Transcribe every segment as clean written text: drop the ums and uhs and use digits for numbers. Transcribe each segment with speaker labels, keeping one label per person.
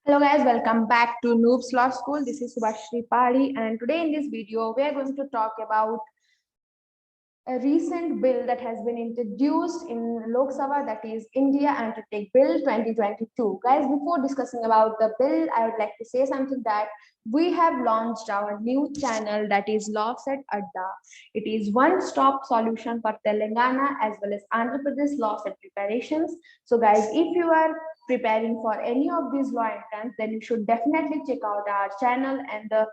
Speaker 1: Hello guys, welcome back to Noob's Law School. This is Subhashree Parhi, and today in this video we are going to talk about a recent bill that has been introduced in Lok Sabha, that is India Antarctic Bill 2022. Guys, before discussing about the bill, I would like to say something that we have launched our new channel, that is LAWCET Adda. It is one-stop solution for Telangana as well as Andhra Pradesh LAWCET preparations. So guys, if you are preparing for any of these law entrants, then you should definitely check out our channel, and the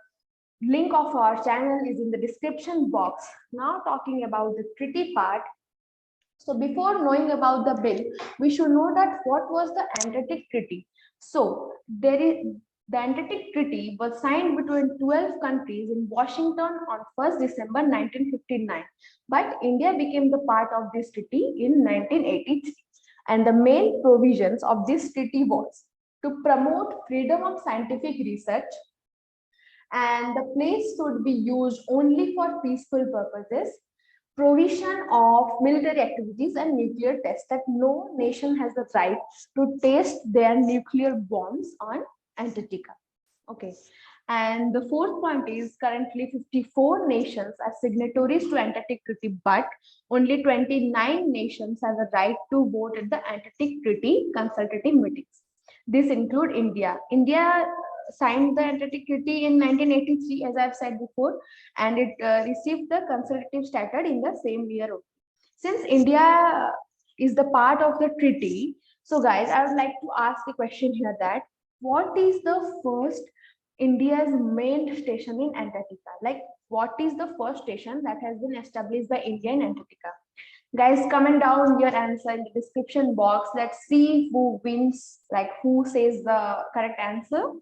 Speaker 1: link of our channel is in the description box. Now talking about the treaty part. So before knowing about the bill, we should know that what was the Antarctic Treaty. So the Antarctic Treaty was signed between 12 countries in Washington on 1st December 1959. But India became the part of this treaty in 1983. And the main provisions of this treaty was to promote freedom of scientific research, and the place should be used only for peaceful purposes, provision of military activities and nuclear tests, that no nation has the right to test their nuclear bombs on Antarctica. Okay. And the fourth point is currently 54 nations are signatories to Antarctic Treaty, but only 29 nations have the right to vote at the Antarctic Treaty consultative meetings. This include India. India signed the Antarctic Treaty in 1983, as I've said before, and it received the consultative status in the same year. Since India is the part of the treaty, so guys, I would like to ask a question here, that what is the first India's main station in Antarctica? Like, what is the first station that has been established by India in Antarctica? Guys, comment down your answer in the description box. Let's see who wins, like who says the correct answer.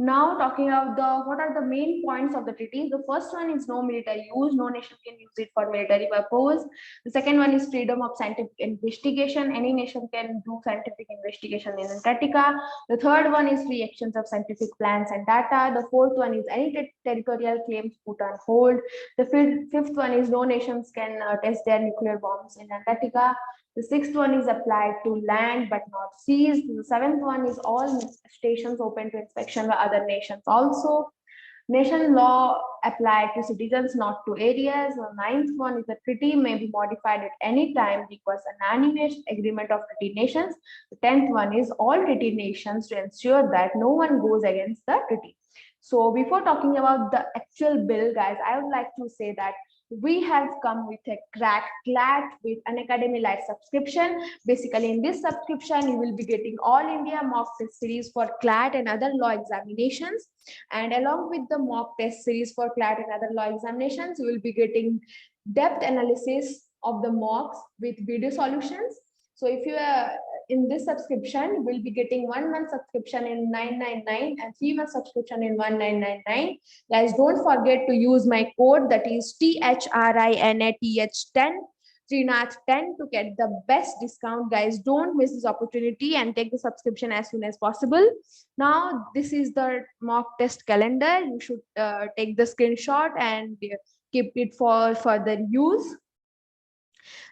Speaker 1: Now talking about what are the main points of the treaty. The first one is no military use, no nation can use it for military purpose. The second one is freedom of scientific investigation, any nation can do scientific investigation in Antarctica. The third one is free exchange of scientific plans and data. The fourth one is any territorial claims put on hold. The fifth one is no nations can test their nuclear bombs in Antarctica. The sixth one is applied to land but not seas. The seventh one is all stations open to inspection by other nations also. Nation law applied to citizens, not to areas. The ninth one is the treaty may be modified at any time, requires unanimous agreement of treaty nations. The 10th one is all treaty nations to ensure that no one goes against the treaty. So before talking about the actual bill, guys, I would like to say that we have come with a CLAT with an Academy Light subscription. Basically, in this subscription, you will be getting all India mock test series for CLAT and other law examinations. And along with the mock test series for CLAT and other law examinations, you will be getting depth analysis of the mocks with video solutions. So if you are in this subscription, you will be getting 1 month subscription in 999 and 3 month subscription in 1999. Guys, don't forget to use my code, that is THRINATH10 Trinath10 to get the best discount. Guys, don't miss this opportunity and take the subscription as soon as possible. Now this is the mock test calendar. You should take the screenshot and keep it for further use.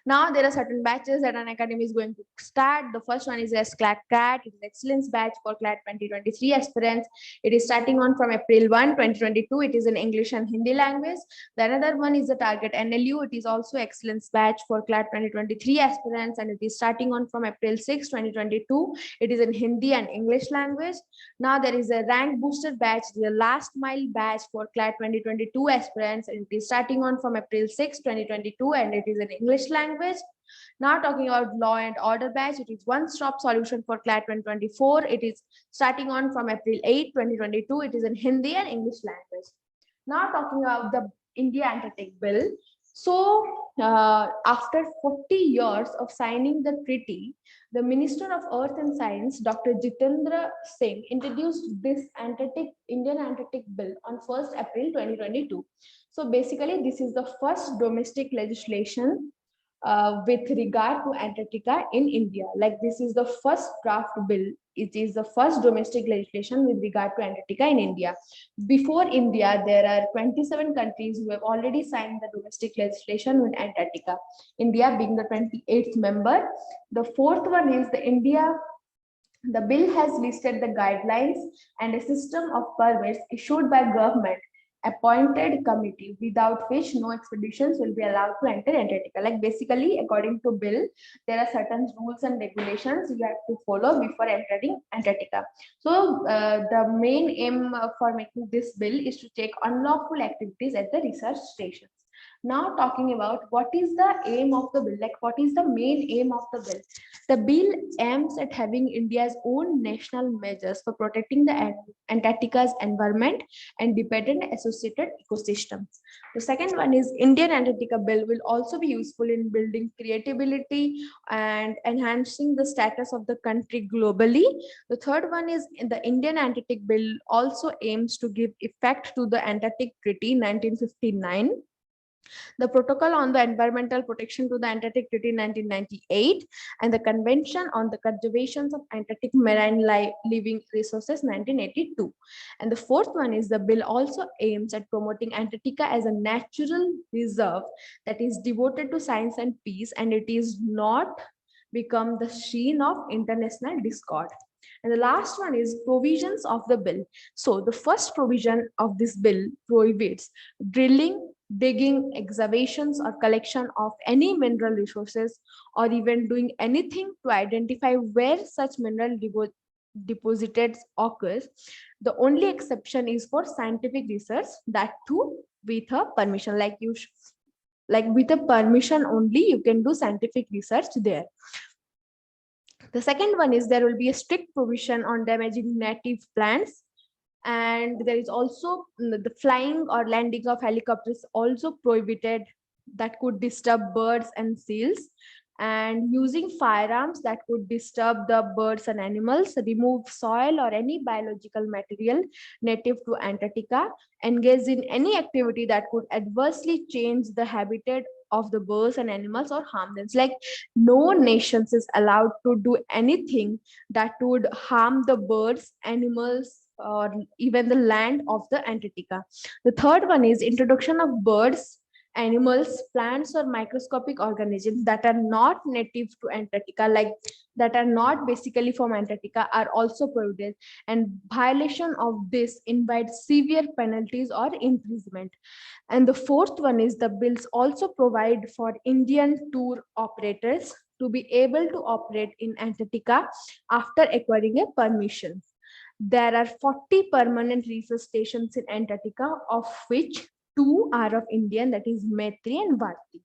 Speaker 1: Now there are certain batches that an academy is going to start. The first one is CLAT CAT. It is excellence batch for CLAT 2023 aspirants. It is starting on from April 1, 2022. It is in English and Hindi language. The another one is the target NLU. It is also excellence batch for CLAT 2023 aspirants, and it is starting on from April 6, 2022. It is in Hindi and English language. Now there is a rank booster batch, the last mile batch for CLAT 2022 aspirants, and it is starting on from April 6, 2022, and it is in English language. Now talking about law and order batch, it is one-stop solution for CLAT 2024. It is starting on from April 8, 2022. It is in Hindi and English language. Now talking about the India Antarctic Bill. So after 40 years of signing the treaty, the Minister of Earth and Science, Dr. Jitendra Singh, introduced this Indian Antarctic Bill on 1st April 2022. So basically, this is the first domestic legislation with regard to Antarctica in India. Like, this is the first draft bill. It is the first domestic legislation with regard to Antarctica in India. Before India, there are 27 countries who have already signed the domestic legislation with Antarctica, India being the 28th member. The fourth one is the India The bill has listed the guidelines and a system of permits issued by government appointed committee without which no expeditions will be allowed to enter Antarctica. Like basically, according to bill, there are certain rules and regulations you have to follow before entering Antarctica. So the main aim for making this bill is to take unlawful activities at the research stations. Now talking about what is the aim of the bill, like what is the main aim of the bill. The bill aims at having India's own national measures for protecting the Antarctica's environment and dependent associated ecosystems. The second one is Indian Antarctica Bill will also be useful in building creativity and enhancing the status of the country globally. The third one is the Indian Antarctic Bill also aims to give effect to the Antarctic Treaty 1959, the Protocol on the Environmental Protection to the Antarctic Treaty 1998, and the Convention on the Conservation of Antarctic Marine Living Resources 1982. And the fourth one is the bill also aims at promoting Antarctica as a natural reserve that is devoted to science and peace, and it is not become the scene of international discord. And the last one is provisions of the bill. So the first provision of this bill prohibits drilling, digging, excavations, or collection of any mineral resources, or even doing anything to identify where such mineral deposits occurs. The only exception is for scientific research, that too with a permission. Like with a permission only you can do scientific research there. The second one is there will be a strict provision on damaging native plants, and there is also the flying or landing of helicopters also prohibited that could disturb birds and seals, and using firearms that could disturb the birds and animals, remove soil or any biological material native to Antarctica, engage in any activity that could adversely change the habitat of the birds and animals or harm them. It's like no nations is allowed to do anything that would harm the birds, animals, or even the land of the Antarctica. The third one is introduction of birds, animals, plants, or microscopic organisms that are not native to Antarctica, like that are not basically from Antarctica, are also prohibited. And violation of this invites severe penalties or imprisonment. And the fourth one is the bills also provide for Indian tour operators to be able to operate in Antarctica after acquiring a permission. There are 40 permanent research stations in Antarctica, of which 2 are of Indian, that is Maitri and Bharti.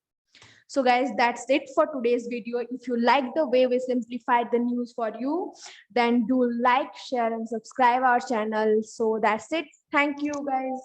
Speaker 1: So guys, that's it for today's video. If you like the way we simplified the news for you, then do like, share, and subscribe our channel. So that's it. Thank you guys.